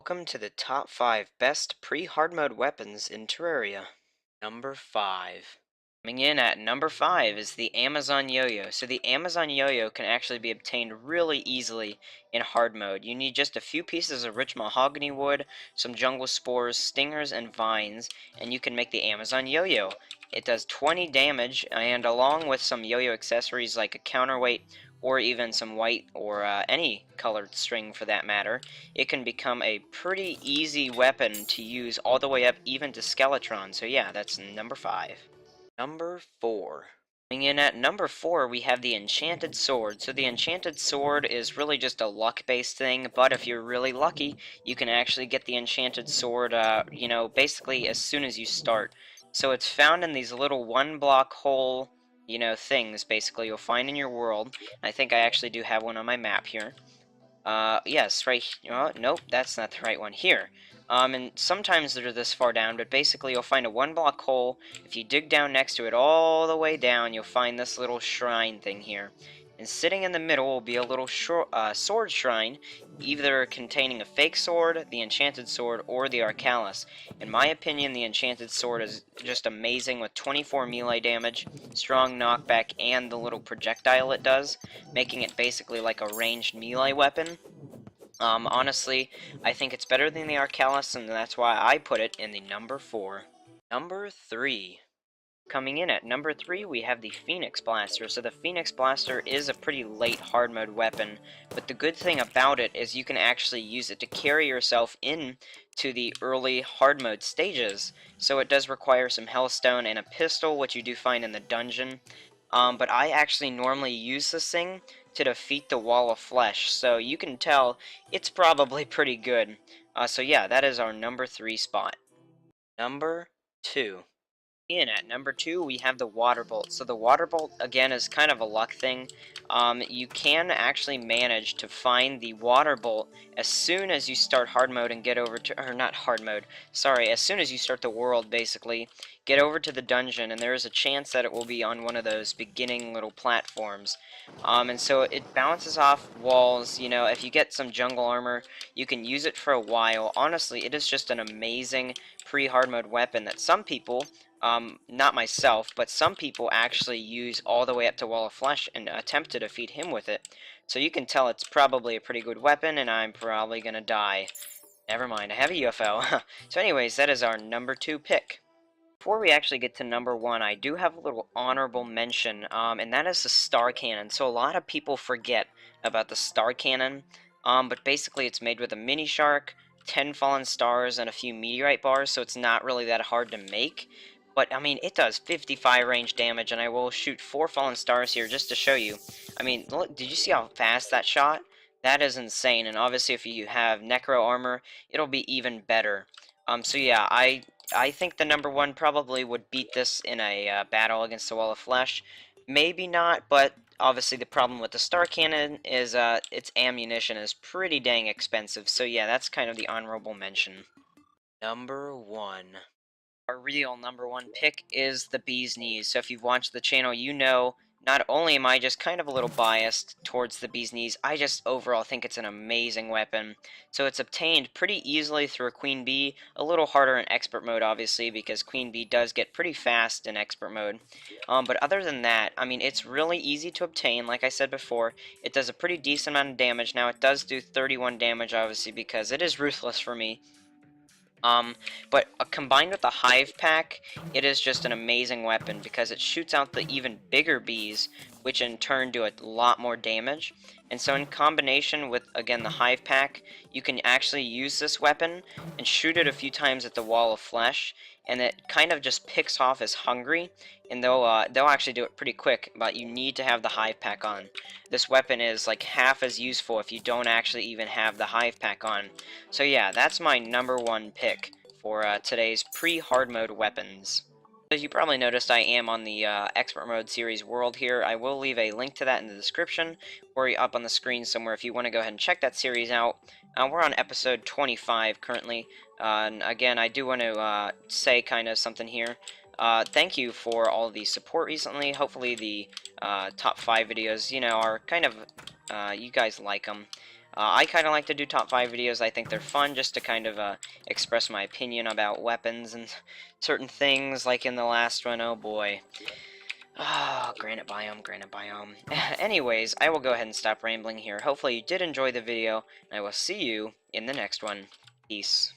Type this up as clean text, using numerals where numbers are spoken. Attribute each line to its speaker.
Speaker 1: Welcome to the top 5 best pre-hard mode weapons in Terraria. Number 5. Coming in at number 5 is the Amazon Yo-Yo. So the Amazon Yo-Yo can actually be obtained really easily in hard mode. You need just a few pieces of rich mahogany wood, some jungle spores, stingers, and vines, and you can make the Amazon Yo-Yo. It does 20 damage, and along with some yo-yo accessories like a counterweight, or even some white or any colored string for that matter, it can become a pretty easy weapon to use all the way up even to Skeletron. So yeah, that's number 5. Number 4. Coming in at number 4, we have the Enchanted Sword. So the Enchanted Sword is really just a luck-based thing, but if you're really lucky, you can actually get the Enchanted Sword, basically as soon as you start. So it's found in these little one-block hole, things, basically, you'll find in your world. I think I actually do have one on my map here. Yes, right. Oh, nope, that's not the right one. Here. And sometimes they're this far down, but basically you'll find a one-block hole. If you dig down next to it all the way down, you'll find this little shrine thing here. And sitting in the middle will be a little sword shrine, either containing a fake sword, the Enchanted Sword, or the Arcalis. In my opinion, the Enchanted Sword is just amazing with 24 melee damage, strong knockback, and the little projectile it does, making it basically like a ranged melee weapon. Honestly, I think it's better than the Arcalis, and that's why I put it in the number 4. Number 3. Coming in at number 3, we have the Phoenix Blaster. So the Phoenix Blaster is a pretty late hard mode weapon, but the good thing about it is you can actually use it to carry yourself in to the early hard mode stages. So it does require some Hellstone and a pistol, which you do find in the dungeon. But I actually normally use this thing to defeat the Wall of Flesh, so you can tell it's probably pretty good. So yeah, that is our number 3 spot. Number 2. In at number 2, we have the Water Bolt. So the Water Bolt, again, is kind of a luck thing. You can actually manage to find the Water Bolt as soon as you start hard mode and get over to, or not hard mode, sorry, as soon as you start the world, basically, get over to the dungeon, and there is a chance that it will be on one of those beginning little platforms. And so it bounces off walls. If you get some jungle armor, you can use it for a while. Honestly, it is just an amazing pre-hard mode weapon that some people, not myself, but some people actually use all the way up to Wall of Flesh and attempt to defeat him with it. So you can tell it's probably a pretty good weapon, and I'm probably gonna die. Never mind, I have a UFO. So anyways, that is our number 2 pick. Before we actually get to number 1, I do have a little honorable mention, and that is the Star Cannon. So a lot of people forget about the Star Cannon, but basically it's made with a mini shark, 10 fallen stars, and a few meteorite bars, so it's not really that hard to make. But, I mean, it does 55 range damage, and I will shoot 4 fallen stars here just to show you. I mean, look, did you see how fast that shot? That is insane, and obviously if you have Necro armor, it'll be even better. So yeah, I think the number 1 probably would beat this in a battle against the Wall of Flesh. Maybe not, but obviously the problem with the Star Cannon is its ammunition is pretty dang expensive. So yeah, that's kind of the honorable mention. Number 1. Our real number 1 pick is the Bee's Knees. So if you've watched the channel, you know not only am I just kind of a little biased towards the Bee's Knees, I just overall think it's an amazing weapon. So it's obtained pretty easily through a Queen Bee, a little harder in Expert Mode obviously, because Queen Bee does get pretty fast in Expert Mode. But other than that, I mean, it's really easy to obtain, like I said before. It does a pretty decent amount of damage. Now it does do 31 damage obviously, because it is ruthless for me. But combined with the Hive Pack, it is just an amazing weapon because it shoots out the even bigger bees, which in turn do a lot more damage. And so in combination with, again, the Hive Pack, you can actually use this weapon and shoot it a few times at the Wall of Flesh, and it kind of just picks off as hungry, and they'll actually do it pretty quick, but you need to have the Hive Pack on. This weapon is like half as useful if you don't actually even have the Hive Pack on. So yeah, that's my number 1 pick for today's pre-hard mode weapons. As you probably noticed, I am on the Expert Mode series world here. I will leave a link to that in the description, or up on the screen somewhere if you want to go ahead and check that series out. We're on episode 25 currently, and again, I do want to say kind of something here. Thank you for all the support recently. Hopefully the top 5 videos, are kind of, you guys like them. I kind of like to do top 5 videos. I think they're fun just to kind of express my opinion about weapons and certain things, like in the last one. Oh boy. Ah, granite biome, granite biome. Anyways, I will go ahead and stop rambling here. Hopefully you did enjoy the video, and I will see you in the next one. Peace.